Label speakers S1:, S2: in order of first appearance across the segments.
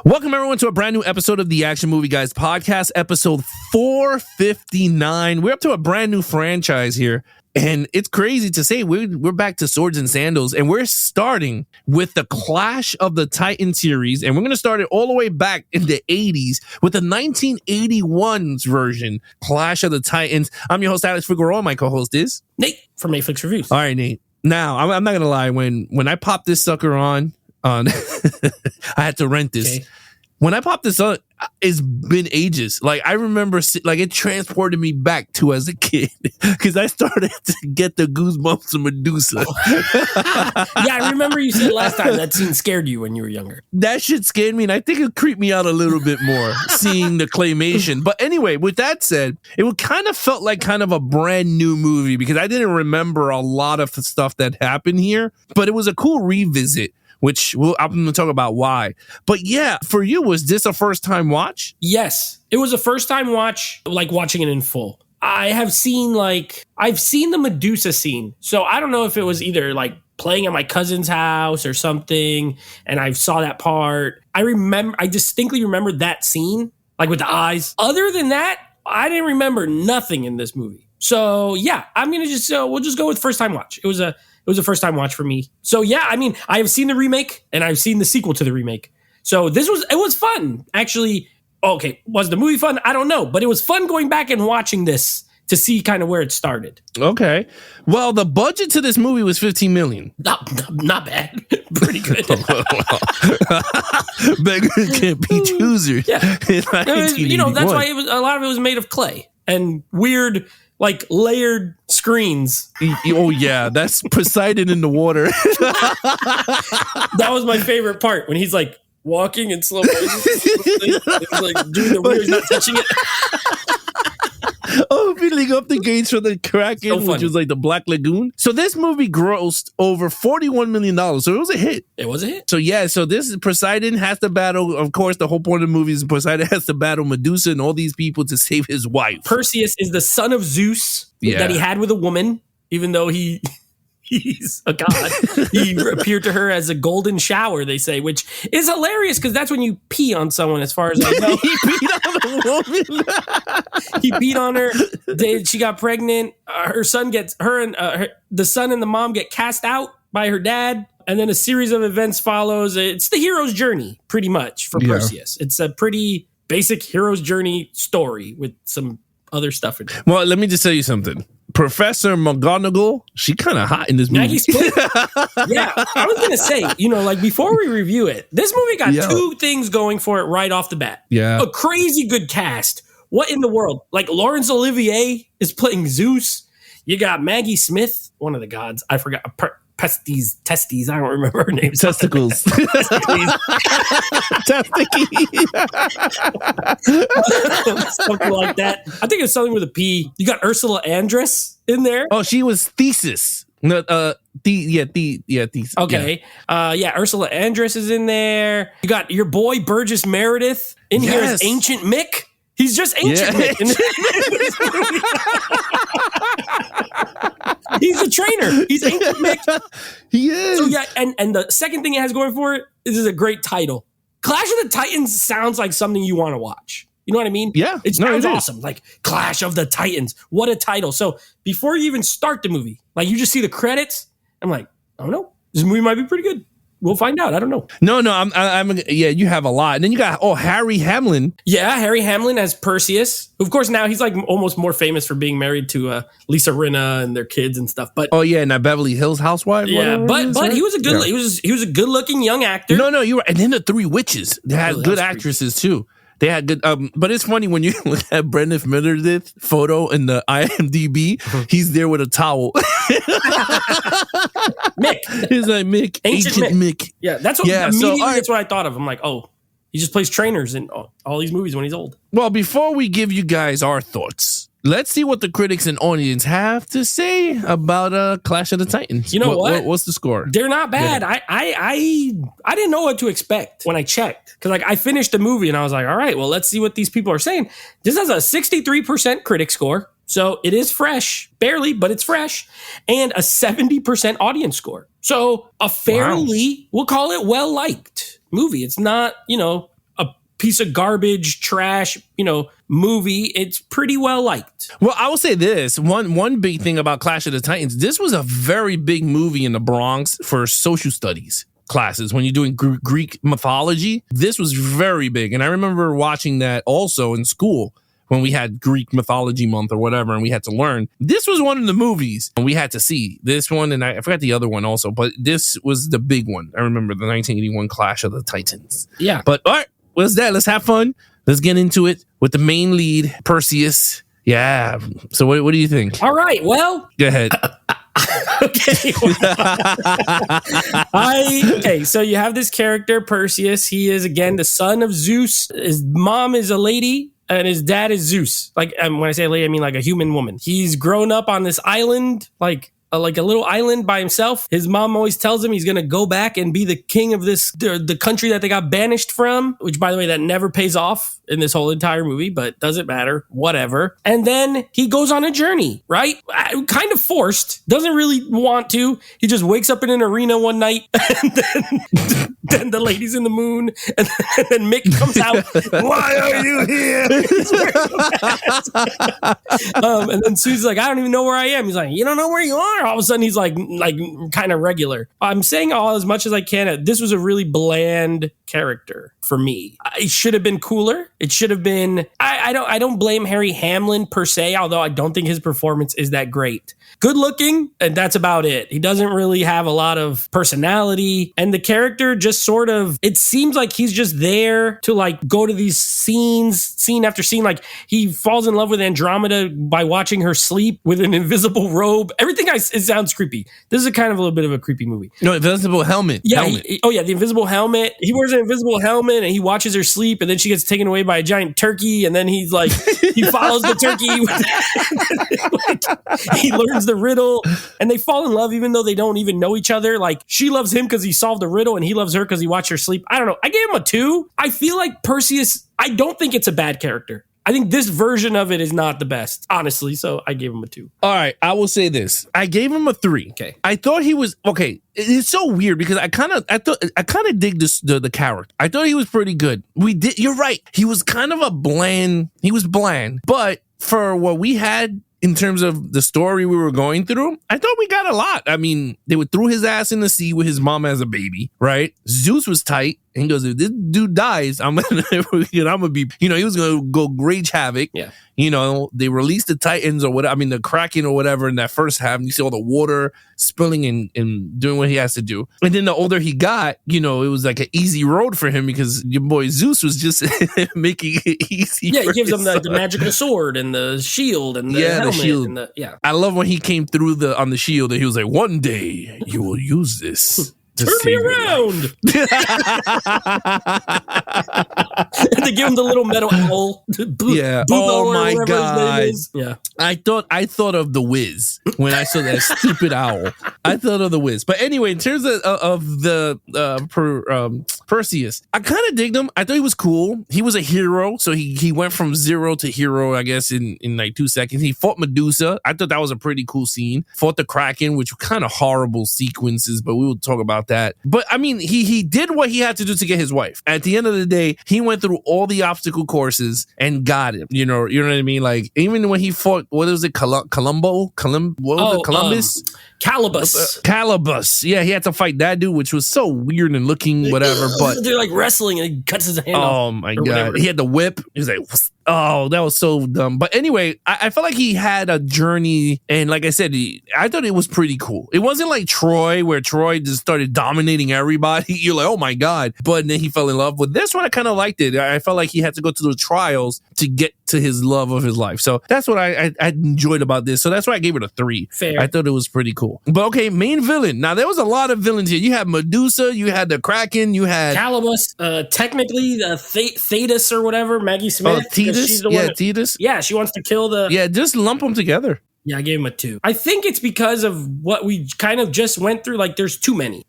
S1: Welcome, everyone, to a brand new episode of the Action Movie Guys podcast, episode 459. We're up to a brand new franchise here, and it's crazy to say we're back to swords and sandals, and we're starting with the Clash of the Titans series, and we're going to start it all the way back in the 80s with the 1981's version, Clash of the Titans. I'm your host, Alex Figueroa. My co-host is
S2: Nate from Netflix Reviews.
S1: All right, Nate. Now, I'm not going to lie. When I popped this sucker on I had to rent this. Okay. When I popped this on, it's been ages. Like, I remember, like, it transported me back to as a kid because I started to get the goosebumps of Medusa.
S2: Yeah, I remember you said last time that scene scared you when you were younger.
S1: That shit scared me, and I think it creeped me out a little bit more seeing the claymation. But anyway, with that said, it kind of felt like kind of a brand new movie because I didn't remember a lot of the stuff that happened here, but it was a cool revisit, which I'm going to talk about why. But yeah, for you, was this a first time watch?
S2: Yes, it was a first time watch, like watching it in full. I've seen the Medusa scene. So I don't know if it was either like playing at my cousin's house or something, and I saw that part. I distinctly remember that scene, like with the eyes. Other than that, I didn't remember nothing in this movie. So yeah, I'm going to we'll just go with first time watch. It was a first time watch for me. So yeah, I mean, I have seen the remake and I've seen the sequel to the remake. So it was fun. Actually, okay, was the movie fun? I don't know, but it was fun going back and watching this to see kind of where it started.
S1: Okay. Well, the budget to this movie was $15 million.
S2: Not bad. Pretty good.
S1: Beggars can't be choosers.
S2: Yeah. That's why a lot of it was made of clay and weird, like layered screens.
S1: Oh yeah, that's Poseidon in the water.
S2: That was my favorite part when he's like walking in slow motion. He's like doing the weird, not touching it.
S1: Opening up the gates for the Kraken, which was like the Black Lagoon. So this movie grossed over $41 million. So it was a hit.
S2: It was a hit.
S1: So yeah, so this is Poseidon has to battle. Of course, the whole point of the movie is Poseidon has to battle Medusa and all these people to save his wife.
S2: Perseus is the son of Zeus that he had with a woman, even though he's a god. He appeared to her as a golden shower, they say, which is hilarious because that's when you pee on someone, as far as I know.
S1: He peed on a woman.
S2: He peed on her. She got pregnant. Her son gets the son and the mom get cast out by her dad, and then a series of events follows. It's the hero's journey, pretty much, for Perseus. It's a pretty basic hero's journey story with some other stuff in it.
S1: Well, let me just tell you something. Professor McGonagall, she kind of hot in this movie.
S2: Maggie Split. Yeah, I was gonna say, like before we review it, this movie got two things going for it right off the bat.
S1: Yeah,
S2: a crazy good cast. What in the world? Like Laurence Olivier is playing Zeus. You got Maggie Smith, one of the gods. I forgot. Testes. I don't remember her name.
S1: Testicles.
S2: Something like that. I think it's something with a P. You got Ursula Andress in there.
S1: Oh, she was Thesis. No, Thesis.
S2: Okay. Yeah. Ursula Andress is in there. You got your boy Burgess Meredith in here as Ancient Mick. He's just Ancient Mick. He's a trainer. He's Ancient Mick.
S1: He is.
S2: So yeah, and the second thing it has going for it is a great title. Clash of the Titans sounds like something you want to watch. You know what I mean?
S1: Yeah.
S2: It sounds awesome. Like Clash of the Titans. What a title. So before you even start the movie, like you just see the credits, I'm like, I don't know. This movie might be pretty good. We'll find out. I don't know.
S1: No, you have a lot. And then you got, Harry Hamlin.
S2: Yeah, Harry Hamlin as Perseus. Of course, now he's like almost more famous for being married to Lisa Rinna and their kids and stuff. But
S1: and that Beverly Hills Housewife.
S2: Yeah, but he was a good he was a good looking young actor.
S1: No, you're right. And then the Three Witches. They had good actresses too. They had good, but it's funny when you look at Brendan Meredith photo in the IMDb, he's there with a towel.
S2: Mick.
S1: He's like Mick. Ancient Mick.
S2: Yeah, that's what that's what I thought of. I'm like, oh, he just plays trainers in all these movies when he's old.
S1: Well, before we give you guys our thoughts, let's see what the critics and audience have to say about Clash of the Titans.
S2: You know what?
S1: What's the score?
S2: They're not bad. Yeah. I didn't know what to expect when I checked. Because I finished the movie and I was like, all right, well, let's see what these people are saying. This has a 63% critic score. So it is fresh. Barely, but it's fresh. And a 70% audience score. So a fairly, we'll call it well-liked movie. It's not, piece of garbage, trash, movie. It's pretty well liked.
S1: Well, I will say this. One big thing about Clash of the Titans, this was a very big movie in the Bronx for social studies classes. When you're doing Greek mythology, this was very big. And I remember watching that also in school when we had Greek mythology month or whatever, and we had to learn. This was one of the movies we had to see. This one, and I forgot the other one also, but this was the big one. I remember the 1981 Clash of the Titans.
S2: Yeah.
S1: But all right, what's that? Let's have fun. Let's get into it with the main lead, Perseus. Yeah. So what do you think?
S2: All right. Well,
S1: go ahead.
S2: Okay. So you have this character, Perseus. He is, again, the son of Zeus. His mom is a lady, and his dad is Zeus. Like, when I say lady, I mean like a human woman. He's grown up on this island, like a little island by himself. His mom always tells him he's going to go back and be the king of the country that they got banished from, which, by the way, that never pays off in this whole entire movie, but doesn't matter, whatever. And then he goes on a journey, right? Kind of forced, doesn't really want to. He just wakes up in an arena one night, and then the lady's in the moon, and then Mick comes out. Why are you here? And then Sue's like, I don't even know where I am. He's like, you don't know where you are? All of a sudden, he's like kind of regular. I'm saying all as much as I can. This was a really bland character for me. It should have been cooler. It should have been. I don't blame Harry Hamlin per se, although I don't think his performance is that great. Good looking, and that's about it. He doesn't really have a lot of personality, and the character just sort of, it seems like he's just there to like go to these scenes, scene after scene. Like he falls in love with Andromeda by watching her sleep with an invisible robe. Everything it sounds creepy. This is a kind of a little bit of a creepy movie.
S1: No, invisible helmet.
S2: Yeah. The invisible helmet. He wears an invisible helmet and he watches her sleep, and then she gets taken away by a giant turkey, and then he's like, he follows the turkey. He learns the riddle, and they fall in love even though they don't even know each other. Like, she loves him because he solved the riddle, and he loves her because he watched her sleep. I don't know. I gave him a 2. I feel like Perseus, I don't think it's a bad character. I think this version of it is not the best, honestly. So I gave him a 2. All
S1: right, I will say this: I gave him a 3.
S2: Okay,
S1: I thought he was okay. It's so weird because I kind of dig the character. I thought he was pretty good. You're right. He was kind of he was bland, but for what we had in terms of the story we were going through, I thought we got a lot. I mean, they threw his ass in the sea with his mom as a baby, right? Zeus was tight. And he goes, if this dude dies, I'm gonna be, he was gonna go rage havoc.
S2: Yeah.
S1: They released the Titans or whatever, I mean the Kraken or whatever in that first half. And you see all the water spilling and doing what he has to do. And then the older he got, it was like an easy road for him because your boy Zeus was just making it easy.
S2: Yeah, he gives him the magical sword and the shield and the helmet.
S1: The shield.
S2: And
S1: I love when he came through on the shield and he was like, one day you will use this.
S2: Turn me around. And they give him the little metal owl.
S1: Yeah. Oh my God.
S2: Yeah.
S1: I thought of the Wiz when I saw that stupid owl. I thought of the Wiz. But anyway, in terms of the Perseus, I kind of digged him. I thought he was cool. He was a hero, so he went from zero to hero, I guess, in like 2 seconds. He fought Medusa. I thought that was a pretty cool scene. Fought the Kraken, which were kind of horrible sequences, but we will talk about that. But I mean, he did what he had to do to get his wife. At the end of the day, he went through all the obstacle courses and got him. You know what I mean? Like, even when he fought, what was it, Columbus? Calibus. Yeah, he had to fight that dude, which was so weird and looking whatever. But
S2: they're like wrestling and he cuts his hand off.
S1: Oh my God. Whatever. He had the whip. He was like, oh, that was so dumb. But anyway, I felt like he had a journey. And like I said, I thought it was pretty cool. It wasn't like Troy, where Troy just started dominating everybody. You're like, oh my God. But then he fell in love with this one. I kind of liked it. I felt like he had to go through the trials to get to his love of his life. So that's what I enjoyed about this. So that's why I gave it a 3.
S2: Fair.
S1: I thought it was pretty cool. But okay, main villain. Now, there was a lot of villains here. You had Medusa, you had the Kraken, you had
S2: Calibus, technically Thetis or whatever, Maggie Smith.
S1: Thetis.
S2: Yeah, she wants to kill the...
S1: Yeah, just lump them together.
S2: Yeah, I gave him a 2. I think it's because of what we kind of just went through. Like, there's too many.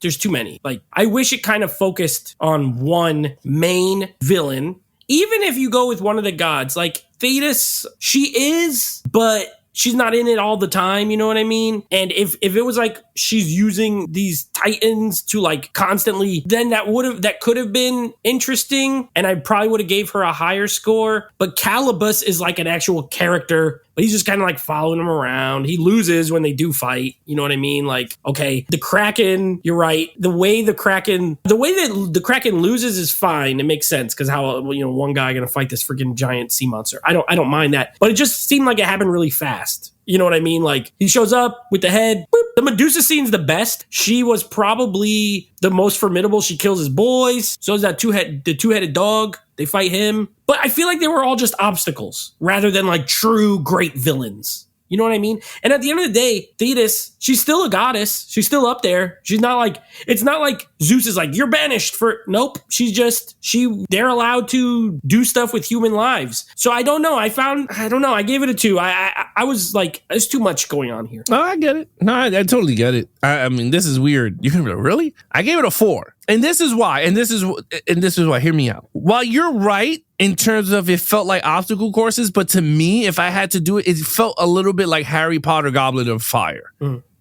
S2: Like, I wish it kind of focused on one main villain. Even if you go with one of the gods, like Thetis, she is, but she's not in it all the time, you know what I mean? And if it was like she's using these titans to like constantly, then that could have been interesting, and I probably would have gave her a higher score. But Calibus is like an actual character, but he's just kind of like following him around. He loses when they do fight, you know what I mean? Like, okay, the Kraken, you're right. The way that the Kraken loses is fine. It makes sense because how one guy gonna fight this freaking giant sea monster. I don't mind that, but it just seemed like it happened really fast. You know what I mean? Like, he shows up with the head. Boop. The Medusa scene's the best. She was probably the most formidable. She kills his boys. So is the two-headed dog. They fight him. But I feel like they were all just obstacles rather than like true great villains. You know what I mean? And at the end of the day, Thetis, she's still a goddess. She's still up there. She's not like, it's not like Zeus is like, you're banished for, nope. They're allowed to do stuff with human lives. So I don't know. I gave it a 2. I was like, there's too much going on here.
S1: Oh, I get it. No, I totally get it. I mean, this is weird. You can really? I gave it a 4. And this is why. And this is why. Hear me out. While you're right in terms of it felt like obstacle courses, but to me, if I had to do it, it felt a little bit like Harry Potter Goblet of Fire.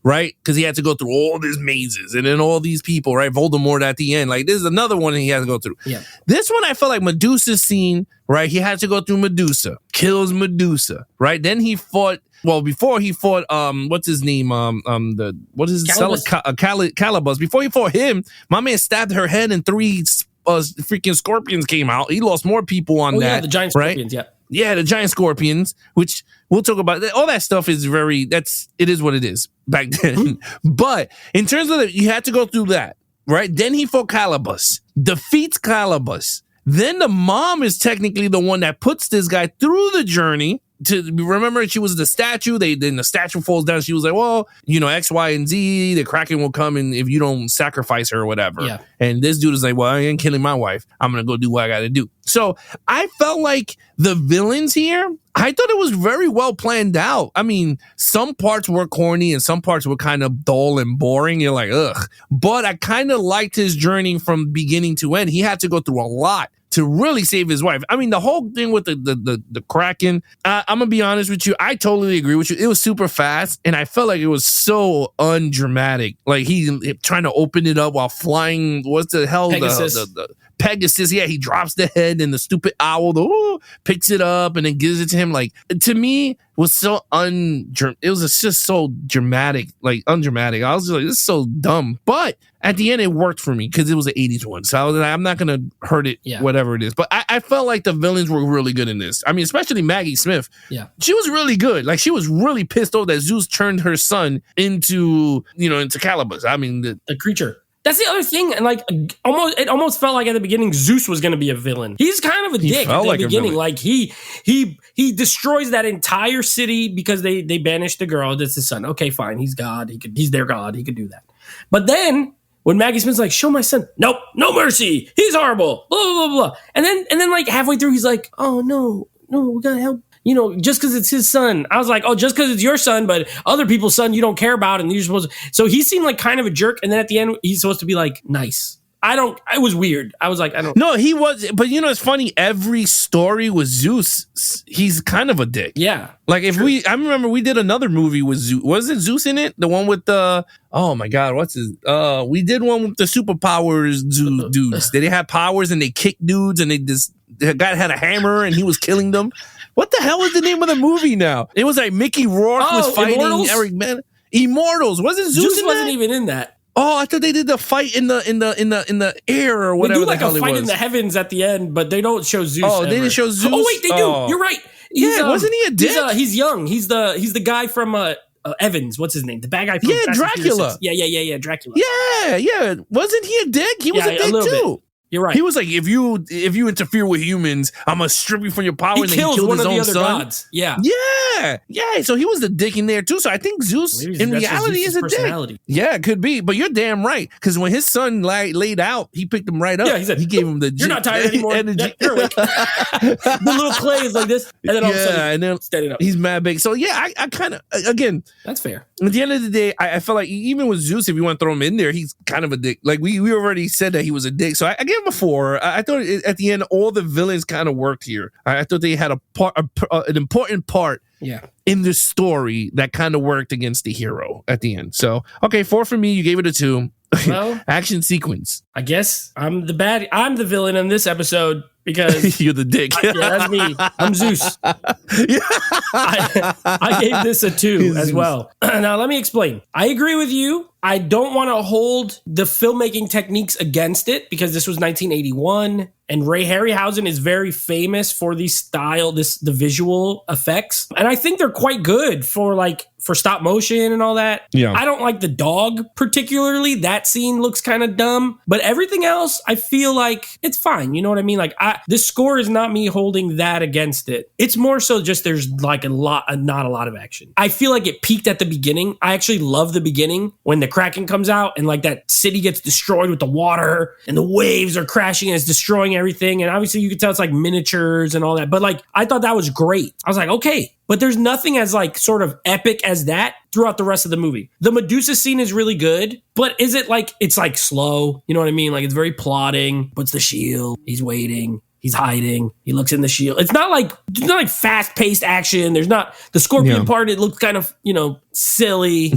S1: Right? Because he had to go through all these mazes and then all these people, right? Voldemort at the end. Like, this is another one he had to go through. Yeah. This one, I felt like Medusa's scene, right? He had to go through Medusa, kills Medusa, right? Then he fought, before he fought, what's his name? What is his Calibus. Before he fought him, my man stabbed her head and 3 freaking scorpions came out. He lost more people on that. Yeah,
S2: the giant scorpions, right?
S1: Yeah, the giant scorpions, which we'll talk about. All that stuff is it is what it is back then. But in terms of you had to go through that, right? Then he fought Calibus, defeats Calibus. Then the mom is technically the one that puts this guy through the journey. To remember, she was the statue. Then the statue falls down. She was like, well, X, Y, and Z. The Kraken will come and if you don't sacrifice her or whatever. Yeah. And this dude is like, well, I ain't killing my wife. I'm gonna go do what I gotta do. So I felt like the villains here, I thought it was very well planned out. I mean, some parts were corny and some parts were kind of dull and boring. You're like, ugh. But I kind of liked his journey from beginning to end. He had to go through a lot to really save his wife. I mean, the whole thing with the Kraken, I'm going to be honest with you. I totally agree with you. It was super fast, and I felt like it was so undramatic. Like, he trying to open it up while flying, what's the hell?
S2: Pegasus.
S1: The Pegasus, yeah, he drops the head, and the stupid owl picks it up and then gives it to him. Like, to me, was so it was just so dramatic, like undramatic. I was just like, this is so dumb. But at the end, it worked for me because it was an 80s one. So I was like, I'm not gonna hurt it, whatever it is. But I felt like the villains were really good in this. I mean, especially Maggie Smith. Yeah, she was really good. Like, she was really pissed off that Zeus turned her son into Calibus. I mean, the
S2: creature. That's the other thing, and like it almost felt like at the beginning Zeus was going to be a villain. He's kind of a dick at the beginning. Like he destroys that entire city because they banished the girl. That's his son. Okay, fine. He's God. He's their God. He could do that. But then when Maggie Smith's like, show my son, nope, no mercy. He's horrible. Blah blah blah blah. And then like halfway through, he's like, oh no, we gotta help. Just because it's his son. I was like, oh, just because it's your son, but other people's son you don't care about, and you're supposed to. So he seemed like kind of a jerk, and then at the end, he's supposed to be like, nice. It was weird. I was like, I don't.
S1: No, he was, but it's funny. Every story with Zeus, he's kind of a dick.
S2: Yeah.
S1: Like, I remember we did another movie with Zeus. Wasn't Zeus in it? The one with the, oh my God, we did one with the superpowers dudes. They had powers and they kicked dudes and the guy had a hammer and he was killing them. What the hell is the name of the movie now? It was like Mickey Rourke was fighting
S2: Immortals?
S1: Eric Man. Immortals. Wasn't Zeus in
S2: wasn't
S1: that?
S2: even in that.
S1: Oh, I thought they did the fight in the air or whatever.
S2: They do like a fight in the heavens at the end, but they don't show Zeus.
S1: Oh, they didn't show Zeus.
S2: Oh wait, they do. You're right.
S1: Wasn't he a dick?
S2: He's young. He's the guy from Evans. What's his name? The bad guy from
S1: Dracula.
S2: Yeah, Dracula.
S1: Yeah. Wasn't he a dick? He was a dick too.
S2: Bit. You're right.
S1: He was like, if you interfere with humans, I'm gonna strip you from your power.
S2: He kills one of the other gods. Yeah.
S1: So he was the dick in there too. So I think Zeus in reality is a dick. Yeah, it could be. But you're damn right. Because when his son laid out, he picked him right up.
S2: Yeah, he said,
S1: he gave him the.
S2: You're not tired anymore. Energy. You're awake. The little clay is like this, and then all of a sudden,
S1: and then
S2: standing up.
S1: He's mad big. So yeah, I kind of again.
S2: That's fair.
S1: At the end of the day, I felt like even with Zeus, if you want to throw him in there, he's kind of a dick. Like we already said that he was a dick. So I gave him a 4. I thought at the end all the villains kind of worked here. I thought they had an important part in the story that kind of worked against the hero at the end. So, okay, 4 for me. You gave it a 2.
S2: Well,
S1: action sequence.
S2: I guess I'm the villain in this episode because
S1: you're the dick.
S2: Yeah, that's me. I'm Zeus. I gave this a 2 as well. Now, let me explain. I agree with you. I don't want to hold the filmmaking techniques against it because this was 1981 and Ray Harryhausen is very famous for the visual effects. And I think they're quite good for stop motion and all that.
S1: Yeah.
S2: I don't like the dog particularly. That scene looks kind of dumb, but everything else I feel like it's fine. You know what I mean? Like this score is not me holding that against it. It's more so just there's not a lot of action. I feel like it peaked at the beginning. I actually love the beginning when the Kraken comes out and like that city gets destroyed with the water and the waves are crashing and it's destroying everything. And obviously you can tell it's like miniatures and all that. But like, I thought that was great. I was like, okay. But there's nothing as like sort of epic as that throughout the rest of the movie. The Medusa scene is really good, but is it like, it's like slow. You know what I mean? Like it's very plotting, puts the shield, he's waiting. He's hiding. He looks in the shield. It's not like fast-paced action. There's not the scorpion part. It looks kind of, silly.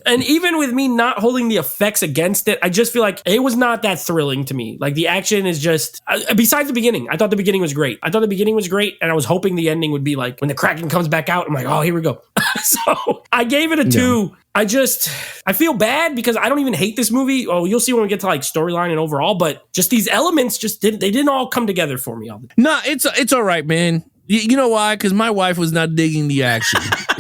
S2: And even with me not holding the effects against it, I just feel like it was not that thrilling to me. Like the action is just, besides the beginning, I thought the beginning was great. And I was hoping the ending would be like when the Kraken comes back out, I'm like, oh, here we go. So I gave it a 2. I feel bad because I don't even hate this movie. Oh, you'll see when we get to like storyline and overall, but just these elements didn't all come together for me.
S1: No, it's all right, man. You know why? Because my wife was not digging the action.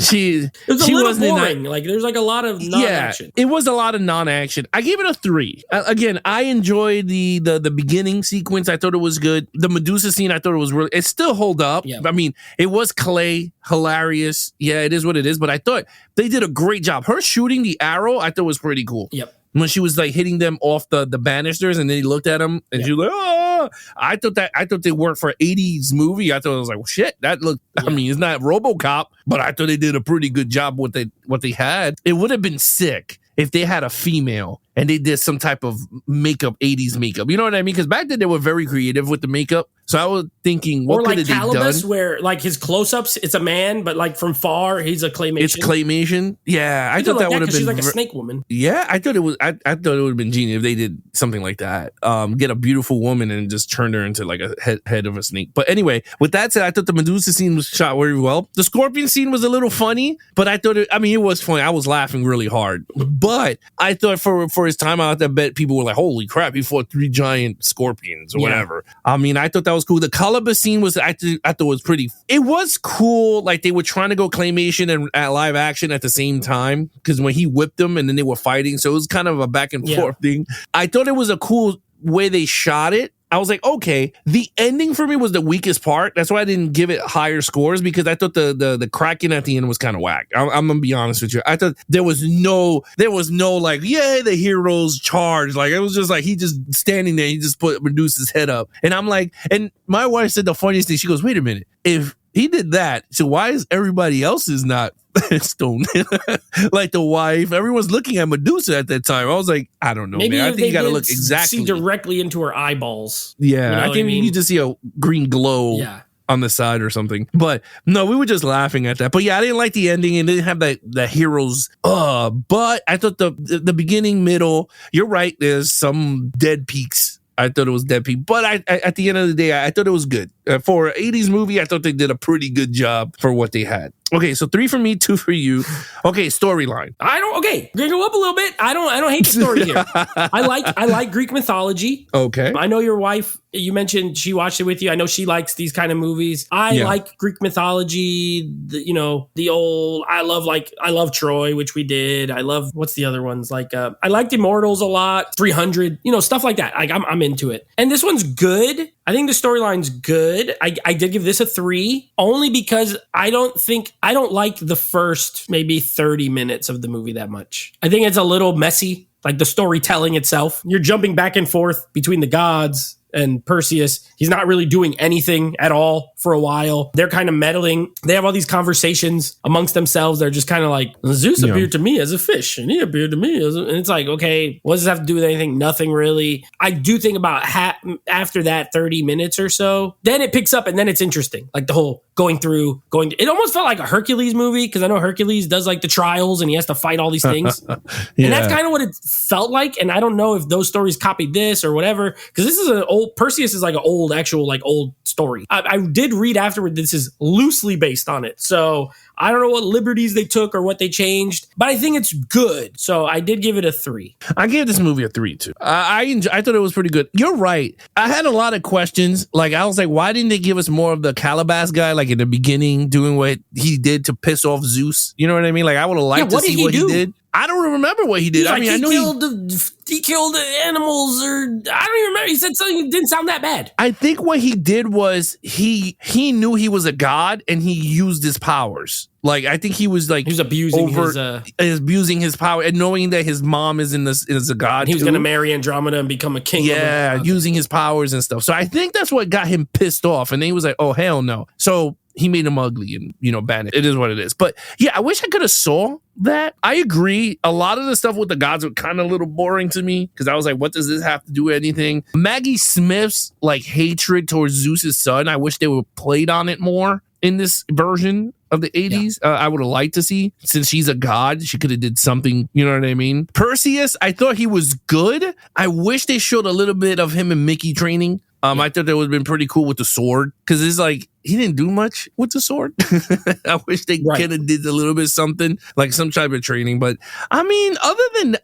S1: It was
S2: a little boring. Like there's like a lot of non-action.
S1: Yeah, it was a lot of non-action. I gave it a 3. Again, I enjoyed the beginning sequence. I thought it was good. The Medusa scene, I thought it still hold up.
S2: Yeah.
S1: I mean, it was clay, hilarious. Yeah, it is what it is. But I thought they did a great job. Her shooting the arrow, I thought was pretty cool.
S2: Yep.
S1: When she was like hitting them off the banisters, and then he looked at him, and she was like, "Oh!" I thought they worked for an '80s movie. I thought it was like, well, shit, that looked. Yeah. I mean, it's not RoboCop, but I thought they did a pretty good job with what they had. It would have been sick if they had a female and they did some type of makeup, 80s makeup. You know what I mean? Because back then they were very creative with the makeup. So I was thinking, what could have they done? Or like Calibus,
S2: where like his close-ups, it's a man, but like from far, he's a claymation.
S1: It's claymation. Yeah, I thought that would have been.
S2: She's like a snake woman.
S1: Yeah, I thought it was. I thought it would have been genius if they did something like that. Get a beautiful woman and just turn her into like a head of a snake. But anyway, with that said, I thought the Medusa scene was shot very well. The scorpion scene was a little funny, but I thought it was funny. I was laughing really hard, but I thought for his time out, I bet people were like, "Holy crap, he fought 3 giant scorpions or whatever." I mean, I thought that was cool. The Calibus scene was, I thought was pretty. It was cool. Like they were trying to go claymation and live action at the same time because when he whipped them and then they were fighting, so it was kind of a back and forth thing. I thought it was a cool way they shot it. I was like, okay, the ending for me was the weakest part. That's why I didn't give it higher scores because I thought the Kraken at the end was kind of whack. I'm gonna be honest with you. I thought there was no like, yay, the heroes charge. Like it was just like he just standing there. He just put Medusa's head up, and I'm like, and my wife said the funniest thing. She goes, wait a minute, if he did that, so why is everybody else's not stoned? Like the wife, everyone's looking at Medusa at that time. I was like, I don't know,
S2: maybe
S1: man. I think you got to look exactly
S2: see directly into her eyeballs.
S1: Yeah, you know I think you need to see a green glow.
S2: Yeah.
S1: On the side or something. But no, we were just laughing at that. But yeah, I didn't like the ending and didn't have the heroes. But I thought the beginning, middle, you're right, there's some dead peaks. I thought it was dead peak. But I at the end of the day, I thought it was good. For an 80s movie, I thought they did a pretty good job for what they had. Okay, so 3 for me, 2 for you. Okay, storyline.
S2: Okay, we're gonna go up a little bit. I don't hate the story here. I like Greek mythology.
S1: Okay.
S2: I know your wife, you mentioned she watched it with you. I know she likes these kind of movies. I like Greek mythology. The old, I love Troy, which we did. I love, what's the other ones? Like, I liked Immortals a lot, 300, stuff like that. Like I'm into it. And this one's good. I think the storyline's good. I did give this a 3 only because I don't like the first maybe 30 minutes of the movie that much. I think it's a little messy, like the storytelling itself. You're jumping back and forth between the gods and Perseus. He's not really doing anything at all for a while. They're kind of meddling. They have all these conversations amongst themselves. They're just kind of like, Zeus appeared to me as a fish, and he appeared to me as and it's like, okay, what does this have to do with anything? Nothing really. I do think about after that 30 minutes or so, then it picks up and then it's interesting. Like the whole It almost felt like a Hercules movie, because I know Hercules does like the trials and he has to fight all these things. And that's kind of what it felt like. And I don't know if those stories copied this or whatever, because this is Perseus is like an old story. I did read afterward, this is loosely based on it. So I don't know what liberties they took or what they changed, but I think it's good. So I did give it a 3.
S1: I gave this movie a 3 too. I thought it was pretty good. You're right. I had a lot of questions. Like, I was like, why didn't they give us more of the Calabas guy, like in the beginning, doing what he did to piss off Zeus? You know what I mean? Like, I would have liked to see what he did. I don't remember what he did. I mean, I know
S2: he killed the animals, or I don't even remember. He said something that didn't sound that bad.
S1: I think what he did was he knew he was a god and he used his powers. Like, I think he was like
S2: abusing
S1: his power, and knowing that his mom is a god.
S2: He was going to marry Andromeda and become a king.
S1: Yeah, using his powers and stuff. So I think that's what got him pissed off, and then he was like, "Oh, hell no!" So he made him ugly and banished. It is what it is. But yeah, I wish I could have saw that. I agree. A lot of the stuff with the gods were kind of a little boring to me, because I was like, what does this have to do with anything? Maggie Smith's like hatred towards Zeus's son, I wish they would have played on it more in this version of the 80s. I would have liked to see, since she's a god, she could have did something, you know what I mean? Perseus, I thought he was good. I wish they showed a little bit of him and Mickey training. I thought that would have been pretty cool with the sword, because it's like, he didn't do much with the sword. I wish they kind of did a little bit something, like some type of training. But I mean, other than,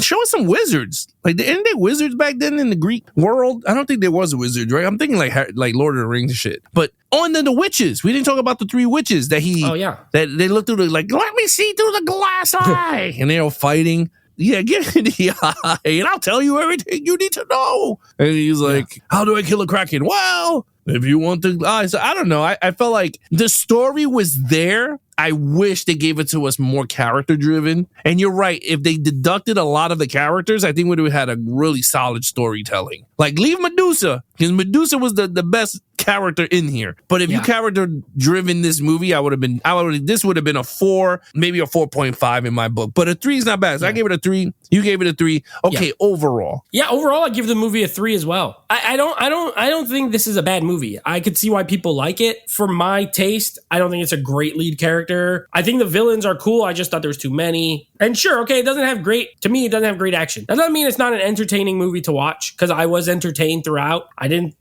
S1: show us some wizards. Like, ain't there wizards back then in the Greek world? I don't think there was a wizard, right? I'm thinking like Lord of the Rings and shit. But and then the witches. We didn't talk about the 3 witches that that they looked through like, let me see through the glass eye. And they're all fighting. Yeah, give me the eye, and I'll tell you everything you need to know. And he's like, how do I kill a kraken? Well, if you want the eye. So I don't know. I felt like the story was there. I wish they gave it to us more character driven. And you're right. If they deducted a lot of the characters, I think we would have had a really solid storytelling. Like, leave Medusa, because Medusa was the best character in here. But if you character driven this movie, this would have been a 4, maybe a 4.5 in my book. But a 3 is not bad. So I gave it a 3. You gave it a 3. Okay, overall.
S2: Yeah, overall, I give the movie a 3 as well. I don't think this is a bad movie. I could see why people like it. For my taste, I don't think it's a great lead character. I think the villains are cool. I just thought there was too many. And sure, okay, it doesn't have great action. That doesn't mean it's not an entertaining movie to watch, because I was entertained throughout. I mean,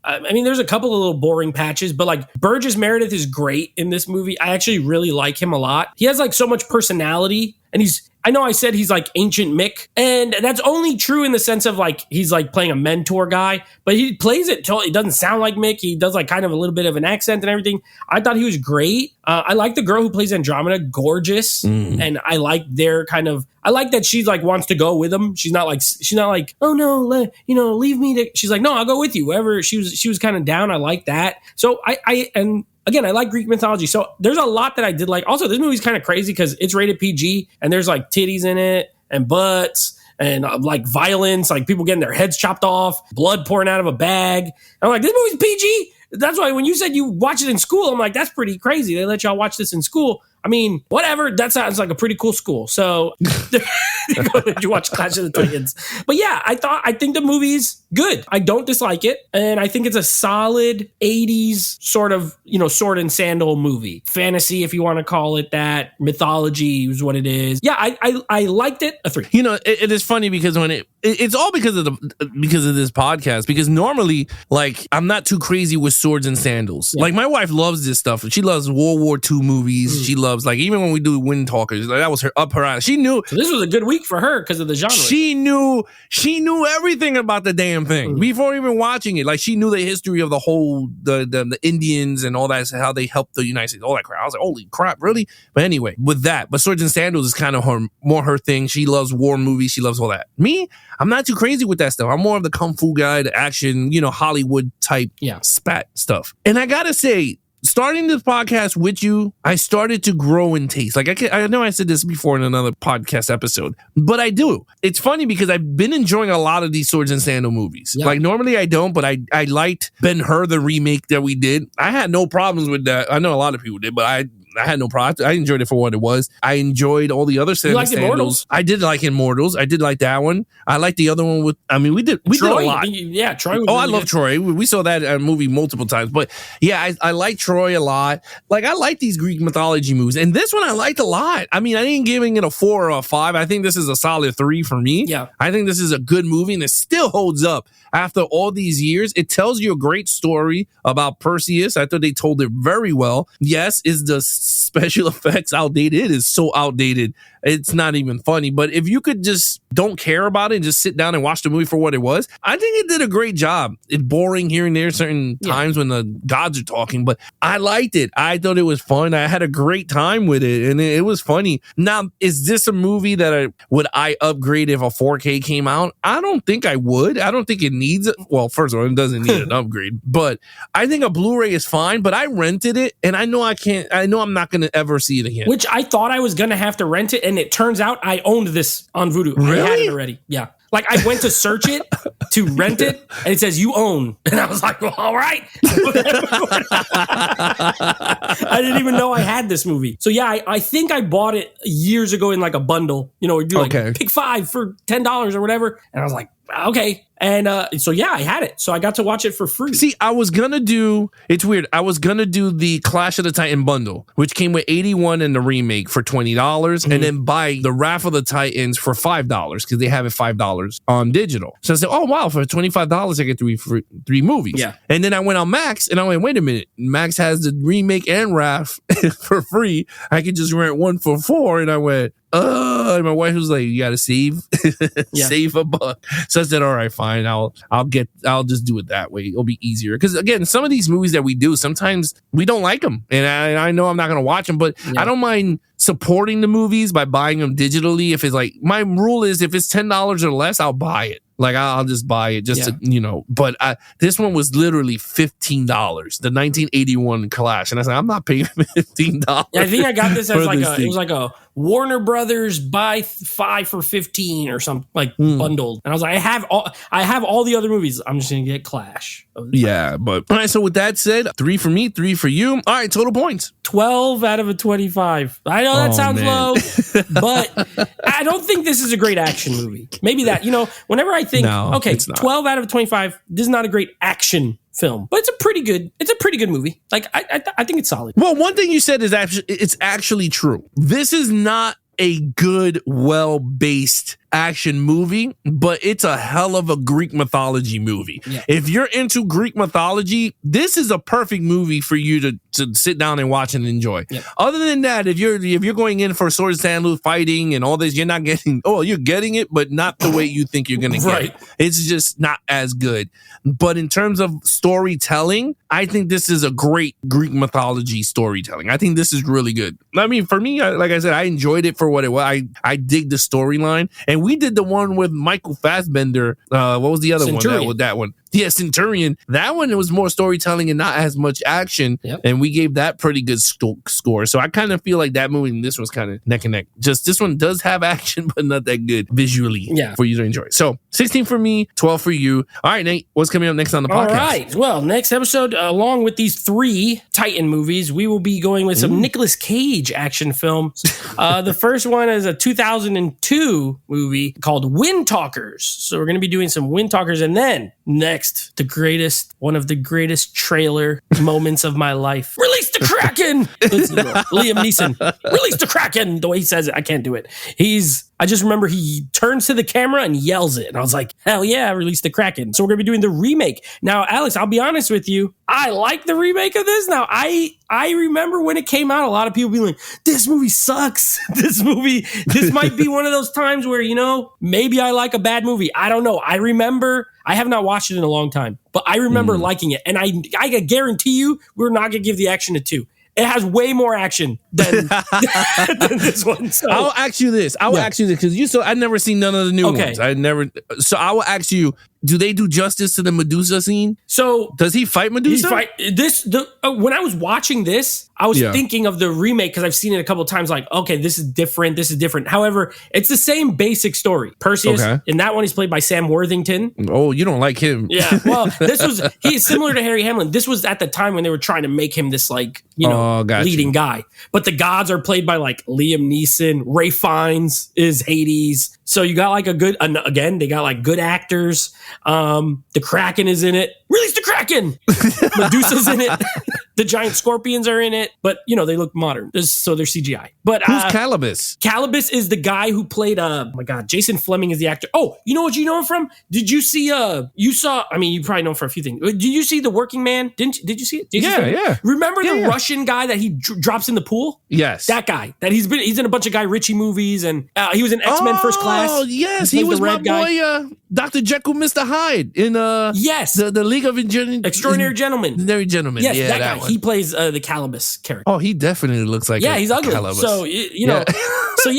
S2: there's a couple of little boring patches, but like Burgess Meredith is great in this movie. I actually really like him a lot. He has like so much personality, and I know I said he's like ancient Mick, and that's only true in the sense of like he's like playing a mentor guy, but he plays it totally. It doesn't sound like Mick. He does like kind of a little bit of an accent and everything. I thought he was great. I like the girl who plays Andromeda, gorgeous, and I like I like that she's like wants to go with him. She's not like, oh no, leave me. She's like, no, I'll go with you. Wherever she was kind of down. I like that. So and again, I like Greek mythology. So there's a lot that I did like. Also, this movie's kind of crazy because it's rated PG, and there's like titties in it and butts and like violence, like people getting their heads chopped off, blood pouring out of a bag. And I'm like, this movie's PG. That's why when you said you watch it in school, I'm like, that's pretty crazy. They let y'all watch this in school. I mean, whatever. That sounds like a pretty cool school. So you watch Clash of the Titans. But yeah, I think the movie's good. I don't dislike it. And I think it's a solid 80s sort of, sword and sandal movie. Fantasy, if you want to call it that. Mythology is what it is. Yeah, I liked it. A 3.
S1: It is funny because when it's all because of this podcast, because normally, like, I'm not too crazy with swords and sandals. Yeah. Like, my wife loves this stuff. She loves World War II movies. She loves, like, even when we do Wind Talkers, like, that was her alley. She knew.
S2: So this was a good week for her because of the genre.
S1: She knew everything about the damn thing before even watching it. Like, she knew the history of the whole, the Indians and all that, how they helped the United States, all that crap. I was like, holy crap, really? But anyway, with that, but swords and sandals is kind of more her thing. She loves war movies. She loves all that. Me, I'm not too crazy with that stuff. I'm more of the kung fu guy, the action, Hollywood type spat stuff. And I gotta say, starting this podcast with you, I started to grow in taste. Like, I know I said this before in another podcast episode, but I do. It's funny because I've been enjoying a lot of these swords and sandal movies. Yeah. Like, normally I don't, but I liked Ben-Hur, the remake that we did. I had no problems with that. I know a lot of people did, but I had no problem. I enjoyed it for what it was. I enjoyed all the other
S2: You liked Immortals?
S1: I did like Immortals. I did like that one. I liked the other one with. I mean, we did a lot.
S2: Yeah, Troy. Was
S1: I love Troy. We saw that movie multiple times. But yeah, I like Troy a lot. Like I like these Greek mythology movies, and this one I liked a lot. I mean, I ain't giving it a 4 or a 5. I think this is a solid 3 for me.
S2: Yeah,
S1: I think this is a good movie, and it still holds up after all these years. It tells you a great story about Perseus. I thought they told it very well. Yes, is the special effects outdated? It is so outdated. It's not even funny. But if you could just don't care about it and just sit down and watch the movie for what it was, I think it did a great job. It's boring here and there certain times when the gods are talking, but I liked it. I thought it was fun. I had a great time with it, and it was funny. Now, is this a movie that would I upgrade if a 4K came out? I don't think I would. I don't think it needs it. Well, first of all, it doesn't need an upgrade, but I think a Blu-ray is fine. But I rented it, and I know I'm not going to ever see it again.
S2: Which I thought I was going to have to rent it, and it turns out I owned this on Vudu.
S1: Really?
S2: I had it already. Yeah. Like I went to search it to rent it, and it says you own, and I was like, well, all right. I didn't even know I had this movie. So yeah, I think I bought it years ago in like a bundle. You know, we do like pick 5 for $10 or whatever, and I was like, okay. And so yeah, I had it. So I got to watch it for free.
S1: See, it's weird. I was gonna do the Clash of the Titan bundle, which came with 81 and the remake for $20, and then buy the Wrath of the Titans for $5 because they have it $5 on digital. So I said, oh wow, for $25 I get three movies.
S2: Yeah.
S1: And then I went on Max and I went, wait a minute, Max has the remake and Wrath for free. I could just rent one for $4, and I went, and my wife was like, you gotta save save a buck. So I said, all right, fine, I'll just do it that way. It'll be easier. Because again, some of these movies that we do, sometimes we don't like them, and I know I'm not gonna watch them, but I don't mind supporting the movies by buying them digitally. If it's like, my rule is if it's $10 or less, I'll buy it. Like I'll just buy it just to, but this one was literally $15, the 1981 Clash. And I said, I'm not paying $15.
S2: Yeah, I think I got this as it was like a Warner Brothers buy 5 for $15 or something, like bundled. And I was like, I have all the other movies. I'm just going to get Clash.
S1: Yeah, but all right. So with that said, 3 for me, 3 for you. All right, total points.
S2: 12 out of a 25. I know that sounds low, but I don't think this is a great action movie. Maybe that, whenever I think, 12 out of 25, this is not a great action film, but it's a pretty good movie. Like I think it's solid.
S1: Well, one thing you said is it's actually true. This is not a good, well-based action movie, but it's a hell of a Greek mythology movie. Yeah. If you're into Greek mythology, this is a perfect movie for you to sit down and watch and enjoy. Yeah. Other than that, if you're going in for sword and sandals fighting and all this, you're not getting. Oh, you're getting it, but not the way you think you're going to get it. It's just not as good. But in terms of storytelling, I think this is a great Greek mythology storytelling. I think this is really good. I mean, for me, like I said, I enjoyed it for what it was. I dig the storyline. And we did the one with Michael Fassbender. What was the other
S2: Centurion.
S1: one? With that one? Yeah, Centurion. That one, it was more storytelling and not as much action.
S2: Yep.
S1: And we gave that pretty good score. So I kind of feel like that movie and this was kind of neck and neck. Just this one does have action, but not that good visually for you to enjoy. So 16 for me, 12 for you. All right, Nate, what's coming up next on the podcast?
S2: All right. Well, next episode, along with these 3 Titan movies, we will be going with some Nicolas Cage action films. The first one is a 2002 movie called Wind Talkers. So we're going to be doing some Wind Talkers, and then next, one of the greatest trailer moments of my life. Release the Kraken! Liam Neeson. Release the Kraken! The way he says it, I can't do it. I just remember he turns to the camera and yells it. And I was like, hell yeah, release the Kraken. So we're going to be doing the remake. Now, Alex, I'll be honest with you. I like the remake of this. Now, I remember when it came out, a lot of people being like, this movie sucks. This might be one of those times where, maybe I like a bad movie. I don't know. I remember, I have not watched it in a long time, but I remember liking it. And I guarantee you, we're not going to give the action a 2. It has way more action than this one. So.
S1: I'll ask you this. Because I've never seen none of the new ones. So I will ask you, do they do justice to the Medusa scene?
S2: So
S1: does he fight Medusa?
S2: When I was watching this, I was thinking of the remake because I've seen it a couple of times. Like, okay, this is different. This is different. However, it's the same basic story. Perseus in that one, he's played by Sam Worthington.
S1: Oh, you don't like him?
S2: Yeah. Well, he's similar to Harry Hamlin. This was at the time when they were trying to make him this leading guy. But the gods are played by like Liam Neeson. Ray Fiennes is Hades. So you got like they got like good actors. The Kraken is in it. Release the Kraken! Medusa's in it. The giant scorpions are in it, but they look modern, so they're CGI. But
S1: who's Calibus?
S2: Calibus is the guy who played. Oh my God, Jason Fleming is the actor. Oh, you know what you know him from? Did you see? You probably know him for a few things. Did you see The Working Man? Did you see it?
S1: Yeah.
S2: Remember the Russian guy that he drops in the pool?
S1: Yes,
S2: that guy. That he's in a bunch of Guy Ritchie movies, and he was in X-Men First Class.
S1: Oh yes, he was my boy, Dr. Jekyll, Mr. Hyde in the League of
S2: Extraordinary Gentlemen.
S1: Very Gentlemen.
S2: Yes,
S1: yeah,
S2: that guy.
S1: one.
S2: He plays the Calibus character.
S1: Oh, he definitely looks like
S2: he's ugly.
S1: Calibus.
S2: So so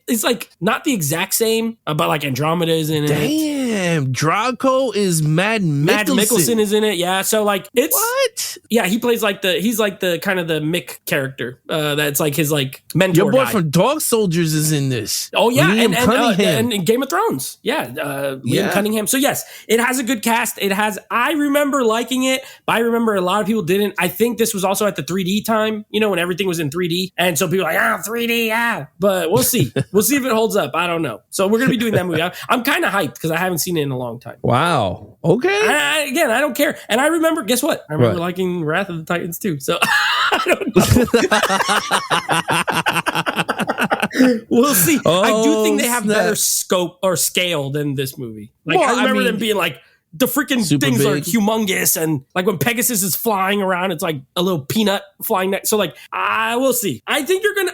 S2: it's like not the exact same, but like Andromeda is in it.
S1: Damn, Draco is Mad
S2: Mikkelsen is in it. Yeah, so like it's
S1: what?
S2: Yeah, he plays he's like the kind of the Mick character. That's like his like mentor.
S1: Your boy
S2: guy.
S1: from Dog Soldiers is in this.
S2: Oh yeah,
S1: Liam Cunningham.
S2: and Game of Thrones. Yeah, Liam Cunningham. So yes, it has a good cast. I remember liking it, but I remember a lot of people didn't. I think this was also at the 3D time, when everything was in 3D, and so people were like 3D, But we'll see. We'll see if it holds up. I don't know. So we're gonna be doing that movie. I'm kind of hyped because I haven't seen it in a long time.
S1: Wow. Okay.
S2: I don't care. And I remember. Guess what? I remember liking Wrath of the Titans too. So I don't know. We'll see. I do think they have better scope or scale than this movie. Like I remember them being like, the freaking things big. Are humongous, and like when Pegasus is flying around, it's like a little peanut flying next. So like, I will see. I think you're gonna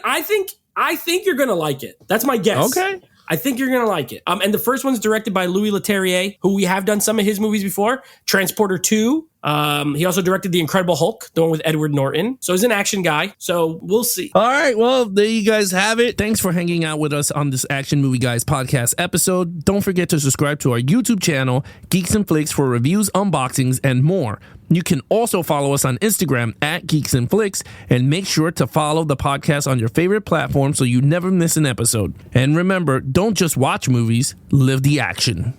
S2: like it. That's my guess.
S1: Okay.
S2: I think you're gonna like it. And the first one's directed by Louis Leterrier, who we have done some of his movies before. Transporter 2. He also directed The Incredible Hulk, the one with Edward Norton. So he's an action guy. So we'll see.
S1: All right. Well, there you guys have it. Thanks for hanging out with us on this Action Movie Guys podcast episode. Don't forget to subscribe to our YouTube channel, Geeks and Flicks, for reviews, unboxings, and more. You can also follow us on Instagram at Geeks and Flicks, and make sure to follow the podcast on your favorite platform so you never miss an episode. And remember, don't just watch movies, live the action.